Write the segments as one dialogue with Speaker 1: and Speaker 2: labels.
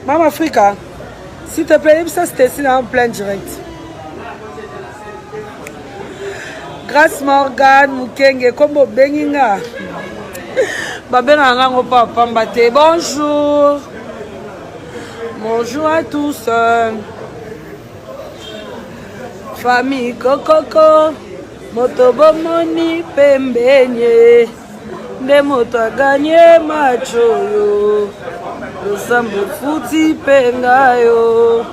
Speaker 1: Maman Africa, s'il te plaît, ça c'était ici en plein direct. Grâce Morgan, Mukenge, Kombo Beninga. Babena Ngo Papa Mbate, bonjour. Bonjour à tous. Famille Kokoko, Motobo Moni Pembenye, de moto a gagné macho. Le sambo futi pengayo.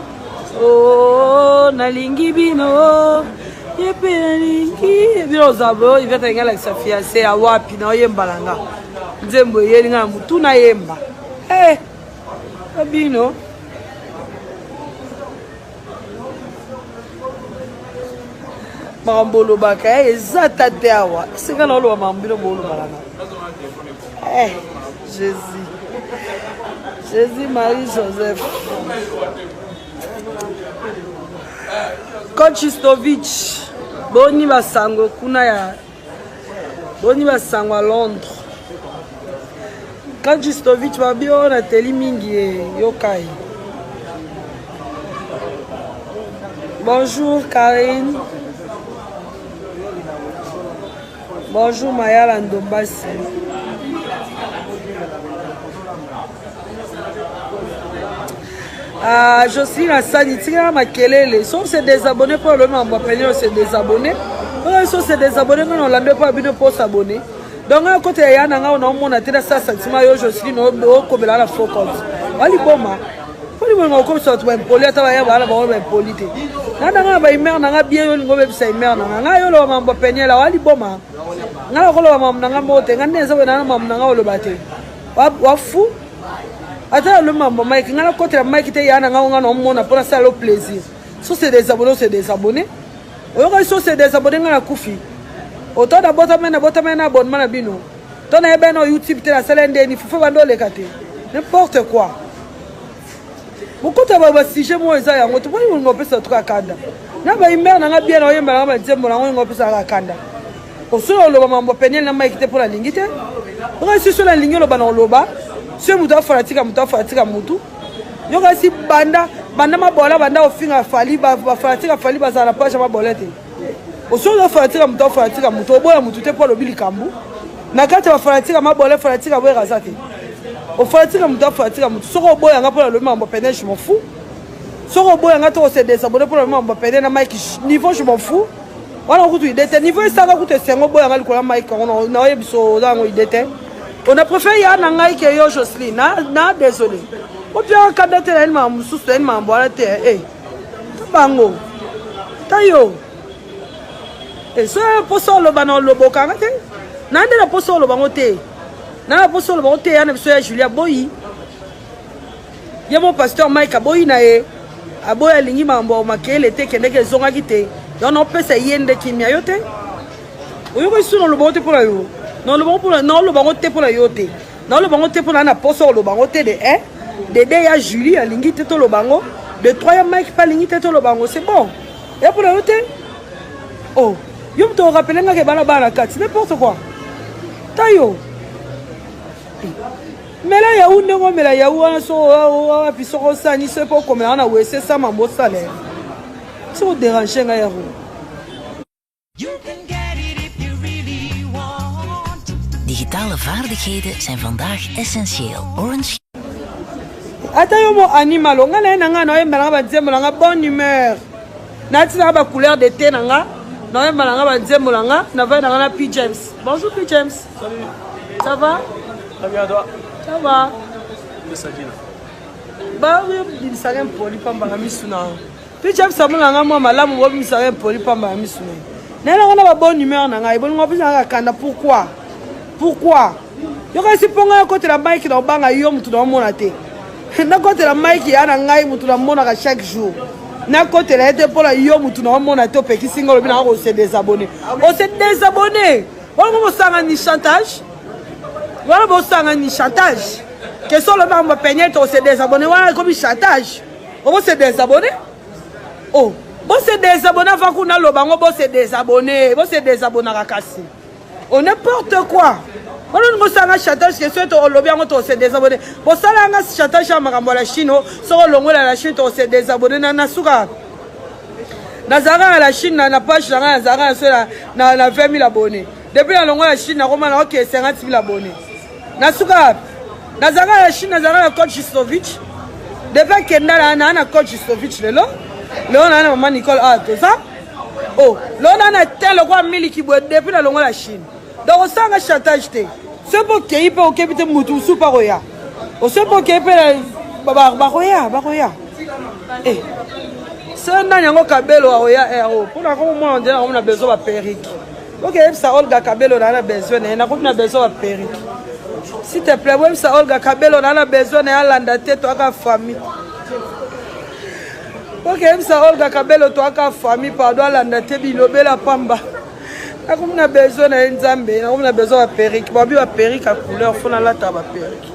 Speaker 1: Oh, nalingi bino. Yepe nalingi. Bino zabo, il va tenir avec sa fiancée à wapi na yembalanga. Nzembo yelinga mutu na yemba. Eh, bino. Mambolo baka ezata te awa. Sika na lo mambilo bolo balanga. Eh, Jésus. Jésus, Marie, Joseph. Kochistovic. Boni basango kuna ya. Boni basango à Londres. Kochistovic babio na teli mingi yokai. Bonjour Karine. Bonjour Mayala Ndombasi. Jocelyne Assani, tika makelele. Sauf c'est désabonné pour le nom, on va payer c'est désabonné. Sauf c'est désabonné, mais on l'a pas bien pour s'abonner. Donc à côté il y a nanga on a mon atteint ça sentiment yo Jocelyne au comme la focus. Wali boma. Wali boma comme ça tu vas impoli ata ya bala ba impoli te. Nanga ba imer nanga bien yo ngo be bisa imer nanga yo lo mamba penye la wali boma. Nga ko lo mamba nanga mote ngane za wena mamba nanga lo bate. Wa fu. Attends le mambo Mike, ngala côté la Mike te yana nga nga no mona pour ça le plaisir. So c'est des abonnés, c'est des abonnés. Oyo so c'est des abonnés ngala kufi. Autant da botama na abonnement na bino. Ton na ebe no YouTube te la salende ni fufu bando le kate. N'importe quoi. Beaucoup ta ba sujet mo eza yango to boni ngo pesa to kanda. Na ba imer na nga bien no yemba na ba nzembo na ngo pesa ka kanda. Osolo lo mambo penel na Mike te pour la lingite. Oyo si so la lingelo ba na loba. Si vous avez fait mutu, yo kasi banda mabola banda ofinga fali ba falatika fali ba za page mabolete. Oso do falatika mutu oboya mutu te pour le bilikambu. Na kati ba falatika mabola falatika boya razate. O falatika mutu soko boya nga pour le mambo penel je m'en fous. Soko boya nga to se désabonner pour le mambo penel na Mike niveau je m'en fous. Wana kutu idete niveau ça nga kutu sengo boya nga likola Mike on na yebiso za ngo idete. On a préféré ya nangai ke yo Jocelyne na désolé. O bien kadate la ma mususu en ma boala te eh. Tabango. Tayo. Et ça poso lo banon lo bokanga te. Na ndela poso lo bango te. Na poso lo bango te ya na biso ya Julia Boyi. Ya mon pasteur Mike Boyi na e. Aboya lingi mambo makele te kendeke zonga kite. Yo no pesa yende kimia yo te. Oyo ko suno lo bote pour la yo. Non le bango te pour la yote. Non le bango te pour la na poso le bango te de de deux ya Julie a lingi te to le bango, de trois ya Mike pas lingi te to le bango, c'est bon. Et pour la yote. Oh, yo me te rappelle nga ke bana kat, c'est n'importe quoi. Tayo. Mais là ya unde ngo mais là ya wana so puis so ça ni c'est pas comme on a wese ça mambo salaire. C'est au déranger nga ya ro.
Speaker 2: Digitale vaardigheden zijn vandaag essentieel. Orange.
Speaker 1: Atayo mo animal, nga na nga na yemba ba nzembo nga bonne humeur. Na tina ba couleur de thé nga, na yemba nga ba nzembo nga, na va na P James. Bonjour P James. Salut. Ça va?
Speaker 3: Très bien toi.
Speaker 1: Ça va.
Speaker 3: Sadina.
Speaker 1: Ba oui, il s'arrête poli pamba na misuna. P James sabona nga mo malamu wo mi s'arrête poli pamba na misuna. Na nga ba bonne humeur nga, ibon ngo pisa kanda pourquoi? Pourquoi? Yo kasi ponga côté la Mike na banga yo mutu na mona te. Na côté la Mike ya na ngai mutu na mona ka chaque jour. Na côté la ete pour la yo mutu na mona te peki single bina ko se désabonner. On se désabonner. On mo sanga ni chantage. Voilà bo sanga ni chantage. Que sont le membre peigner to se désabonner voilà comme chantage. On se désabonner. Oh, bo se désabonner avant qu'on a le bango bo se désabonner. Bo se désabonner à casser. On n'importe quoi. On a un chantage qui est au lobby, on s'est désabonné. Pour ça, on a un chantage à la Chine, sur le long de la Chine, on s'est désabonné. Nazara à la Chine, n'a pas Nazara à 20 000 abonnés. Depuis la longue de la Chine, on a 50 000 abonnés. Nazara à la Chine, Nazara à coach Justovic. Depuis qu'il y a un coach Justovic, là, on a un maman Nicole A. Tout ça. Oh, là, on a tel roi Mili qui boit depuis la longue de la Chine. Donc, on sent un chantage. C'est pour qu'il y ait un peu de moutou sous paroya. C'est pour qu'il y ait un peu de baroya. Eh, c'est un an Kabelo à Oya Aero. Pour la moment, on a besoin de perruque. Ok, ça Olga Kabelo, on a besoin de perruque. S'il te plaît, même ça Olga Kabelo, on a besoin de l'andaté, toi, ta famille. Ok, ça Olga Kabelo, toi, ta famille, pardon, l'andaté, bilobé la pamba. On a besoin d'un Zambé, on a besoin de perruque. Bobby a perruque à couleur, il faut la table perruque.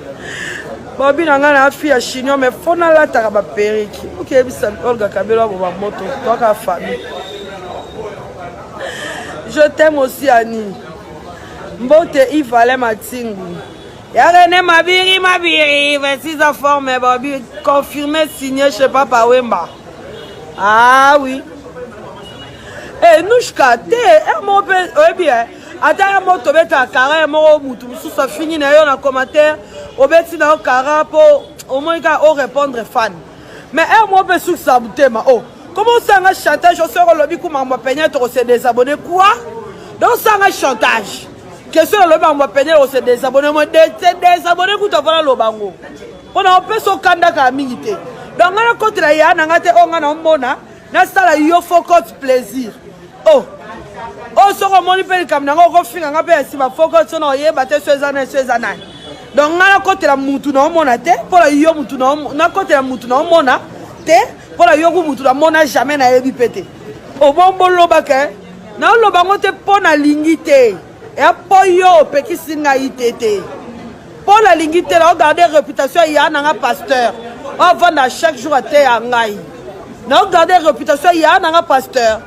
Speaker 1: Bobby n'a pas de fille à chignon, mais il faut la table perruque. Ok, ça Olga Kabelo a moto, toi, ta famille. Je t'aime aussi, Annie. Mbote Yves Alain Matingu. Yarene Mabiri, 26 ans formé, Bobby, confirmé, signé chez Papa Wemba. Ah oui. Eh, nous, je bien. Attends, moi, tu vas te carré, moi, tu vas finir dans un commentaire, au bêtis dans un carré pour au moins répondre fan. Mais moi, je suis saboté, oh. Comment ça, un chantage, je serai le lobby, comment on peigner, tu vas désabonner, quoi? Donc, ça, un chantage. Question le lobby, on va peigner, on va désabonner, moi, désabonner, pour te voir le bango. On a un peu son candidat à militer. Donc, on a contre la Yann, on a un mona, on a ça, il faut plaisir. Oh, so mon père comme n'a pas fait un appel si ma focus on a battu ces années. Donc on a côté la moutou non monate pour la yo moutou non na côté la moutou non mona te pour la yo moutou la mona jamais na yebi pété. Oh bon lobaka na lobango te pour na lingité et pour yo peki singa itete. Pour la lingité là regarder réputation ya na pasteur. On vend à chaque jour à terre à ngai. Na regarder réputation ya na pasteur.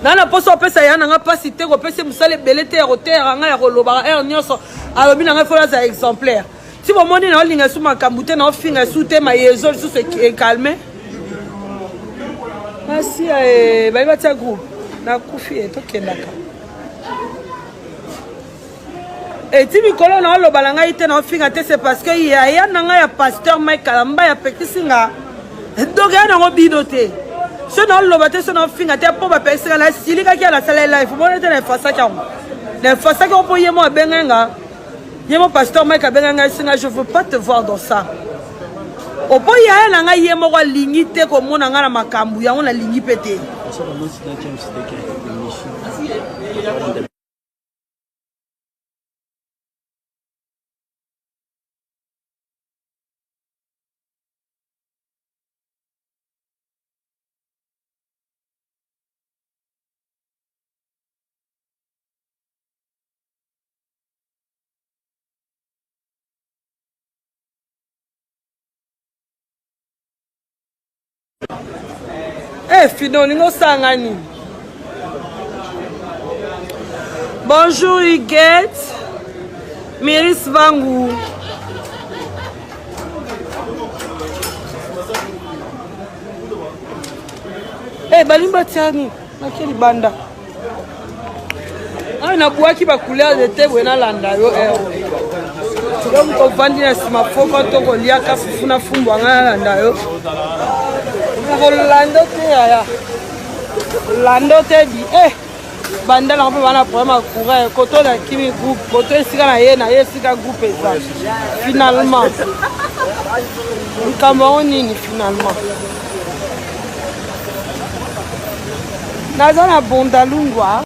Speaker 1: Nana poso pesa ya nanga pasi te ko pesa musale belete ya terre nga ya koloba nyoso alobi nanga fola za exemplaire si bo moni na linga suma kambute na ofinga sute ma yezo su se calmer asi ba ba tia groupe na kufi to kendaka et ti mikolo na loba nanga ite na ofinga te c'est parce que ya nanga ya pasteur Michael Mba ya pekisinga donc ya na binote. Ce non le matin ce non fin à terre pour ma personne là si les gars qui a la salle live faut monter les façades les façades qu'on peut y moi benga y mon pasteur mec a benga singa je veux pas te voir dans ça au point y a nga y mo lingité comme on nga na makambu ya on a lingi pété Eh, Finolingo Sangani. Bonjour Huguette. Miris Vangou. Eh, Balimba Tiani. Nakeli banda. Ah, na bois qui va couler de thé ou na landa yo donc on vend na sima foko to ko liaka fufuna fumbu nga landa yo. Lando te di banda la on a problème courir koto na kimi groupe koto esika na ye sika groupe ça finalement Cameroun ni finalement naza na bondalungwa